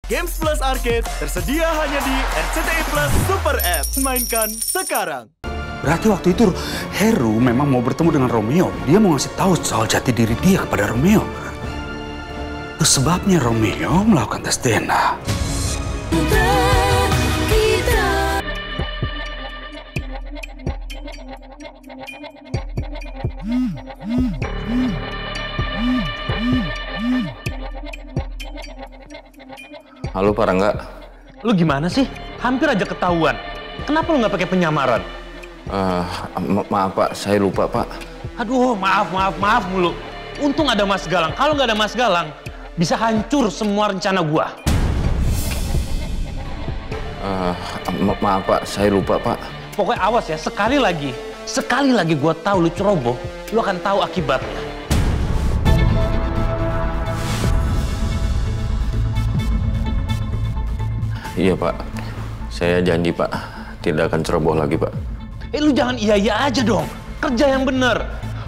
Games Plus Arcade tersedia hanya di RCTI Plus Super App. Mainkan sekarang. Berarti waktu itu Heru memang mau bertemu dengan Romeo. Dia mau ngasih tahu soal jati diri dia kepada Romeo. Itu sebabnya Romeo melakukan tes DNA. Halo Pak Rangga. Lu gimana sih? Hampir aja ketahuan. Kenapa lu nggak pakai penyamaran? Maaf Pak, saya lupa Pak. Aduh, maaf mulu. Untung ada Mas Galang. Kalau nggak ada Mas Galang, bisa hancur semua rencana gua. Maaf Pak, saya lupa Pak. Pokoknya awas ya, sekali lagi gua tahu lu ceroboh, lu akan tahu akibatnya. Iya Pak, saya janji Pak, tidak akan ceroboh lagi Pak. Lu jangan iya aja dong, kerja yang bener.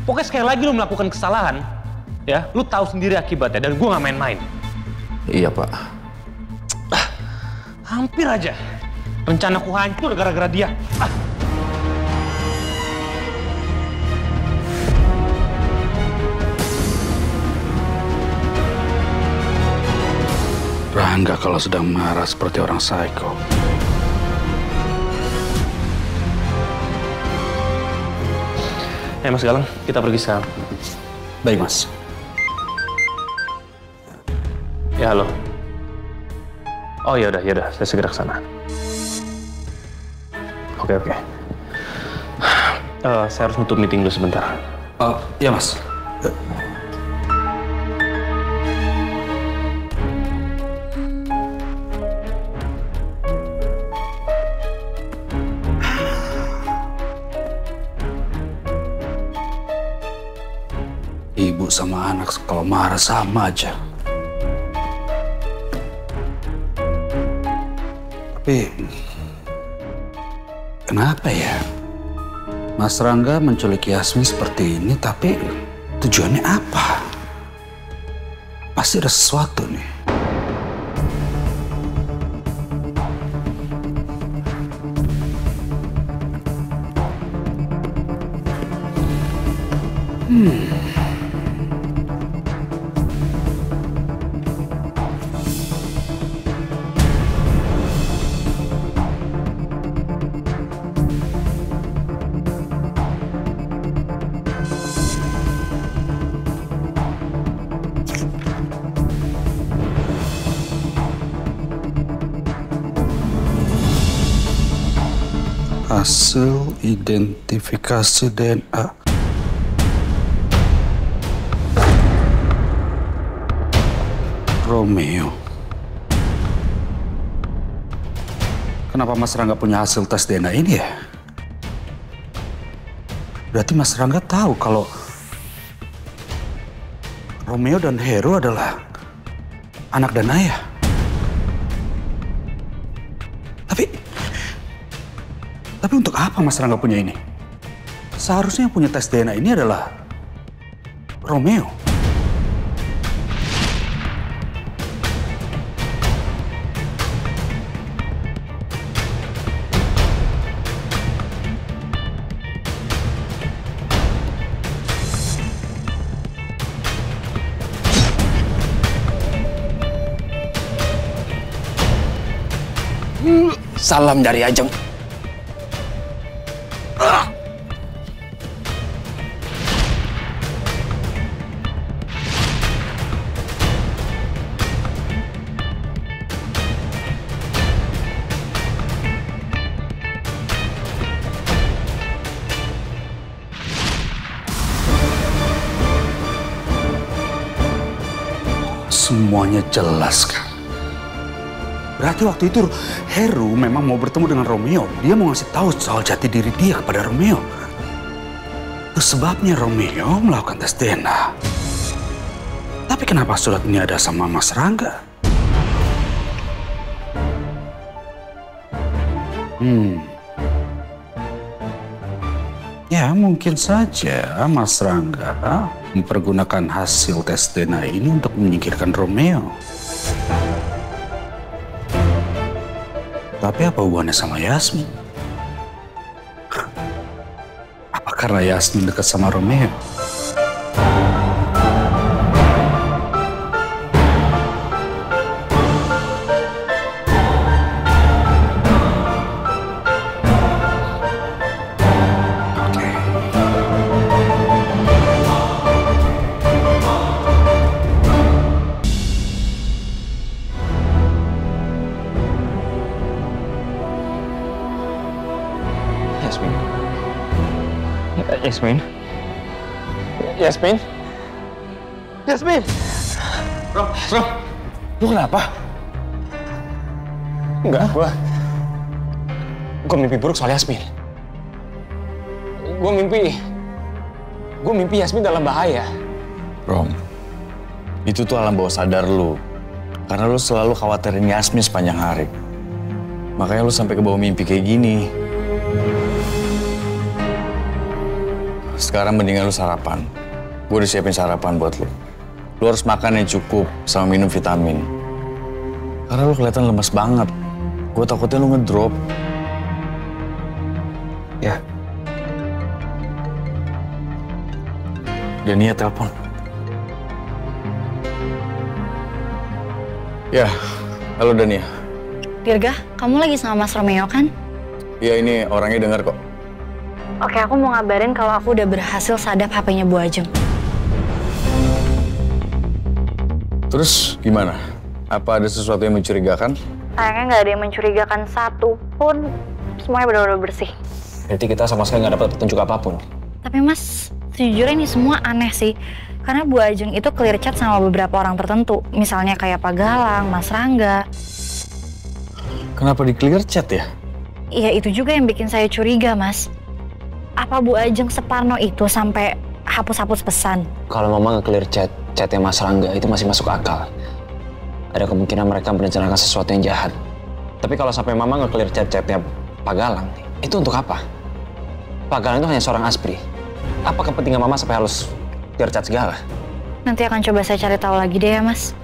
Pokoknya sekali lagi lu melakukan kesalahan, ya, lu tahu sendiri akibatnya dan gua nggak main-main. Iya Pak. Hampir aja, rencanaku hancur gara-gara dia. Rangga kalau sedang marah seperti orang psycho. Mas Galang, kita pergi sekarang. Baik, Mas. Ya, halo. Oh, ya udah, saya segera ke sana. Oke. Saya harus nutup meeting dulu sebentar. Ya, Mas. Ibu sama anak kalau marah sama aja. Tapi kenapa ya Mas Rangga menculik Yasmin seperti ini, tapi tujuannya apa? Pasti ada sesuatu nih. Hasil identifikasi DNA. Romeo. Kenapa Mas Rangga punya hasil tes DNA ini ya? Berarti Mas Rangga tahu kalau Romeo dan Heru adalah anak dan ayah. Tapi untuk apa Mas Rangga punya ini? Seharusnya yang punya tes DNA ini adalah Romeo. Salam dari Ajeng. Semuanya jelas kan? Berarti waktu itu Heru memang mau bertemu dengan Romeo. Dia mau ngasih tahu soal jati diri dia kepada Romeo. Itu sebabnya Romeo melakukan tes DNA. Tapi kenapa surat ini ada sama Mas Rangga? Ya, mungkin saja Mas Rangga mempergunakan hasil tes DNA ini untuk menyingkirkan Romeo. Tapi apa hubungannya sama Yasmin? Apa karena Yasmin dekat sama Romeo? Yasmin? Yasmin? Yasmin? Bro, lu kenapa? Enggak, gua mimpi buruk soal Yasmin. Gua mimpi Yasmin dalam bahaya. Rom, itu tuh alam bawah sadar lu. Karena lu selalu khawatirin Yasmin sepanjang hari. Makanya lu sampai ke bawah mimpi kayak gini. Sekarang mendingan lu sarapan. Gue udah siapin sarapan buat lu. Lu harus makan yang cukup sama minum vitamin. Karena lu kelihatan lemas banget. Gue takutnya lu ngedrop. Ya. Dania telepon. Ya, halo Dania. Dirga, kamu lagi sama Mas Romeo kan? Iya, ini orangnya dengar kok. Oke, aku mau ngabarin kalau aku udah berhasil sadap HP-nya Bu Ajeng. Terus gimana? Apa ada sesuatu yang mencurigakan? Sayangnya nggak ada yang mencurigakan satu pun. Semuanya benar-benar bersih. Berarti kita sama sekali nggak dapat petunjuk apapun. Tapi Mas, sejujurnya ini semua aneh sih. Karena Bu Ajeng itu clear chat sama beberapa orang tertentu. Misalnya kayak Pak Galang, Mas Rangga. Kenapa di clear chat ya? Iya, itu juga yang bikin saya curiga, Mas. Apa Bu Ajeng separno itu sampai hapus-hapus pesan? Kalau Mama nge-clear chatnya Mas Rangga itu masih masuk akal. Ada kemungkinan mereka merencanakan sesuatu yang jahat. Tapi kalau sampai Mama nge-clear chatnya Pak Galang, itu untuk apa? Pak Galang itu hanya seorang aspri. Apa kepentingan Mama sampai harus clear chat segala? Nanti akan coba saya cari tahu lagi deh ya, Mas.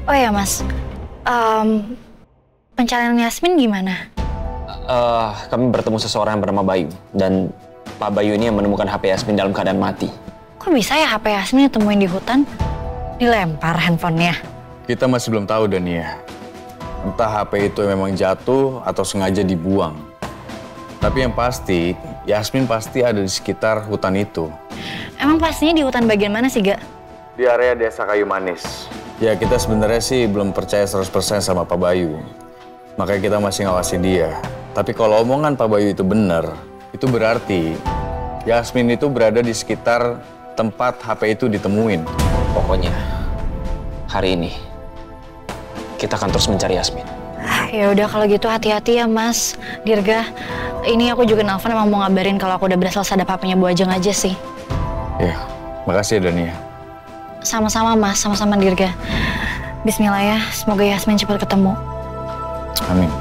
Oh ya, Mas. Pencarian Yasmin gimana? Kami bertemu seseorang yang bernama Bayu. Dan Pak Bayu ini yang menemukan HP Yasmin dalam keadaan mati. Kok bisa ya HP Yasmin ditemuin di hutan? Dilempar handphonenya? Kita masih belum tahu, Dania. Entah HP itu memang jatuh atau sengaja dibuang. Tapi yang pasti, Yasmin pasti ada di sekitar hutan itu. Emang pastinya di hutan bagian mana sih, Ga? Di area Desa Kayu Manis. Ya, kita sebenarnya sih belum percaya 100% sama Pak Bayu. Makanya kita masih ngawasi dia. Tapi kalau omongan Pak Bayu itu benar, itu berarti Yasmin itu berada di sekitar tempat HP itu ditemuin. Pokoknya, hari ini kita akan terus mencari Yasmin. Ya udah kalau gitu hati-hati ya, Mas. Dirga, ini aku juga nelfon emang mau ngabarin kalau aku udah berhasil sadap HP-nya Bu Ajeng aja sih. Ya, makasih ya Dania. Sama-sama, Mas. Sama-sama, Dirga. Bismillah ya, semoga Yasmin cepat ketemu. Amin.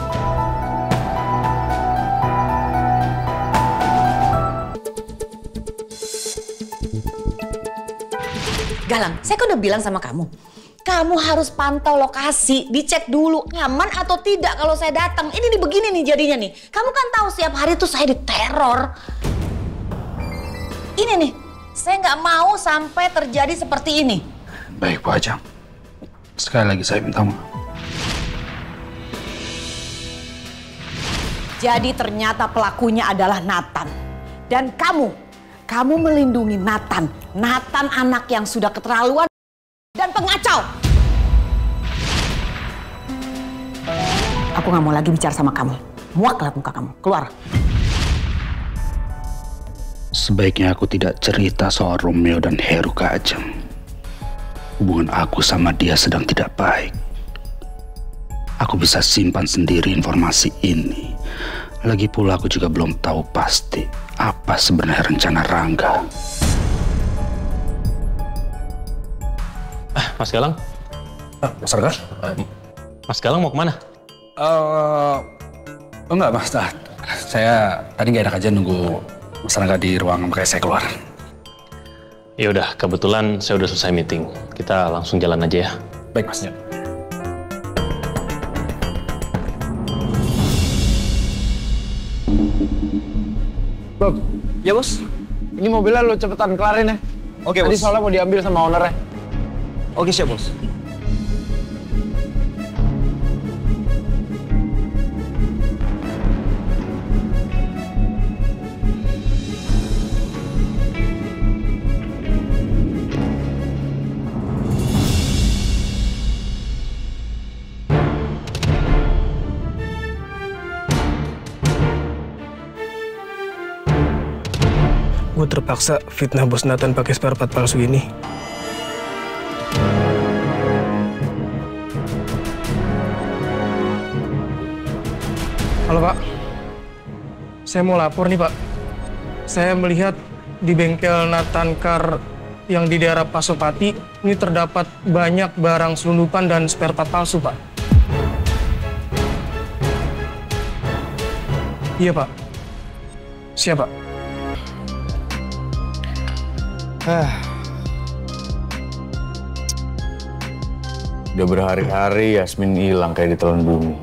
Galang, saya kan udah bilang sama kamu. Kamu harus pantau lokasi, dicek dulu nyaman atau tidak kalau saya datang. Ini nih begini nih jadinya nih. Kamu kan tahu setiap hari tuh saya diteror. Ini nih, saya nggak mau sampai terjadi seperti ini. Baik, Bu Ajeng. Sekali lagi saya minta maaf. Jadi ternyata pelakunya adalah Nathan. Dan kamu melindungi Nathan. Nathan anak yang sudah keterlaluan dan pengacau. Aku nggak mau lagi bicara sama kamu. Muak lihat muka kamu. Keluar. Sebaiknya aku tidak cerita soal Romeo dan Heru ke Ajeng. Hubungan aku sama dia sedang tidak baik. Aku bisa simpan sendiri informasi ini. Lagi pula aku juga belum tahu pasti apa sebenarnya rencana Rangga. Mas Galang? Mas Rangga? Mas Galang mau kemana? Enggak, Mas. Saya tadi nggak enak aja nunggu Mas Rangga di ruang makanya saya keluar. Ya udah, kebetulan saya udah selesai meeting. Kita langsung jalan aja ya. Baik, Mas. Bob. Ya bos. Ini mobilnya lo cepetan kelarin ya. Oke Tadi bos. soalnya mau diambil sama ownernya. Oke siap bos. Gue terpaksa fitnah bos Nathan pakai spare part palsu ini. Halo Pak, saya mau lapor nih Pak. Saya melihat di bengkel Nathan Car yang di daerah Pasopati ini terdapat banyak barang selundupan dan spare part palsu Pak. Iya Pak. Siap Pak. Udah berhari-hari Yasmin hilang kayak ditelan bumi.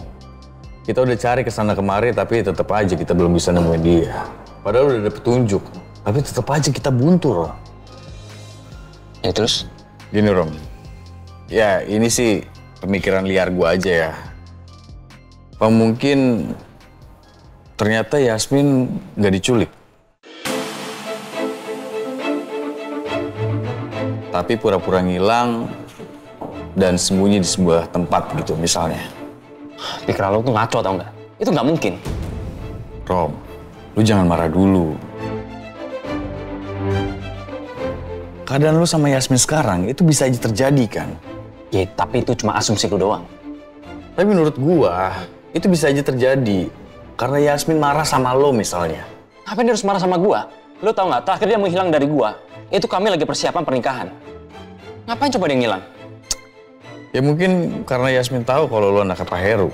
Kita udah cari kesana kemari tapi tetap aja kita belum bisa nemuin dia. Padahal udah ada petunjuk, tapi tetap aja kita buntu, Rom. Ya terus? Gini, Rom. Ya ini sih pemikiran liar gua aja ya. Apa mungkin ternyata Yasmin nggak diculik? Tapi pura-pura ngilang dan sembunyi di sebuah tempat gitu misalnya. Pikiran lo tuh ngaco tau nggak? Itu nggak mungkin. Rom, lu jangan marah dulu. Keadaan lu sama Yasmin sekarang itu bisa aja terjadi kan? Ya tapi itu cuma asumsi lo doang. Tapi menurut gua, itu bisa aja terjadi. Karena Yasmin marah sama lo misalnya. Ngapain dia harus marah sama gua? Lo tau nggak, terakhir dia menghilang dari gua, itu kami lagi persiapan pernikahan. Ngapain coba dia ngilang? Ya mungkin karena Yasmin tahu kalau lo anaknya Pak Heru.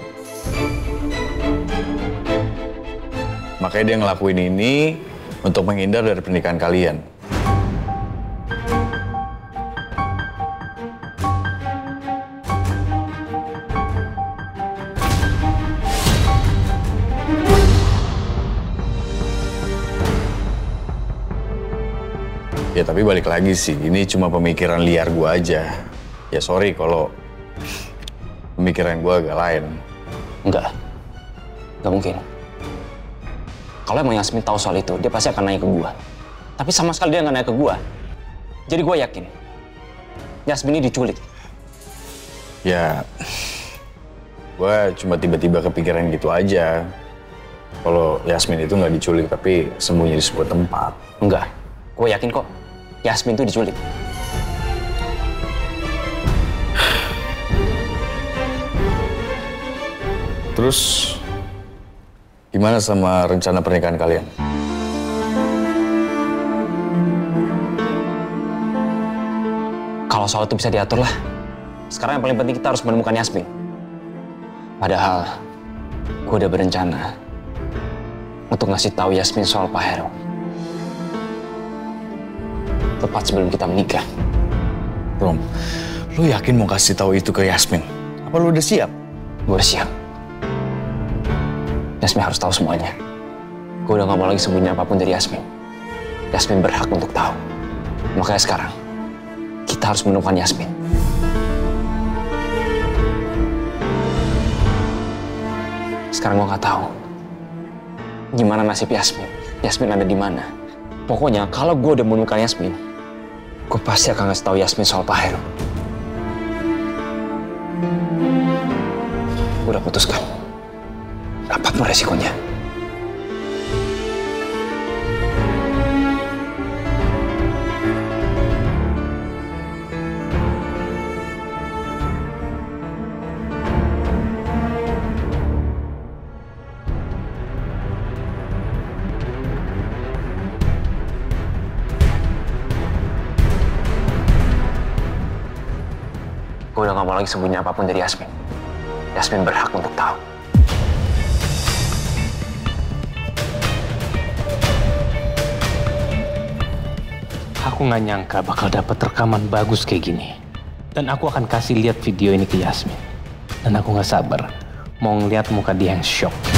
Makanya dia ngelakuin ini untuk menghindar dari pernikahan kalian. Ya tapi balik lagi sih, ini cuma pemikiran liar gua aja. Ya sorry kalau pemikiran gua agak lain. Enggak mungkin. Kalau emang Yasmin tahu soal itu, dia pasti akan nanya ke gua. Tapi sama sekali dia nggak nanya ke gua. Jadi gua yakin Yasmin ini diculik. Ya, gua cuma tiba-tiba kepikiran gitu aja. Kalau Yasmin itu nggak diculik tapi sembunyi di sebuah tempat. Enggak, gua yakin kok Yasmin itu diculik. Terus gimana sama rencana pernikahan kalian? Kalau soal itu bisa diatur lah. Sekarang yang paling penting kita harus menemukan Yasmin. Padahal gue udah berencana untuk ngasih tahu Yasmin soal Pak Heru. Tepat sebelum kita menikah. Rom, lu yakin mau kasih tahu itu ke Yasmin? Apa lu udah siap? Gue udah siap. Yasmin harus tahu semuanya. Gue udah gak mau lagi sembunyi apapun dari Yasmin. Yasmin berhak untuk tahu. Makanya sekarang, kita harus menemukan Yasmin. Sekarang gue gak tahu gimana nasib Yasmin. Yasmin ada di mana. Pokoknya kalau gue udah menemukan Yasmin, gue pasti akan ngasih tahu Yasmin soal Pak Heru. Gue udah putuskan. Apapun resikonya. Gue udah gak mau lagi sembunyi apapun dari Yasmin. Yasmin berhak untuk tahu. Aku nggak nyangka bakal dapet rekaman bagus kayak gini. Dan aku akan kasih lihat video ini ke Yasmin. Dan aku nggak sabar mau ngeliat muka dia yang shock.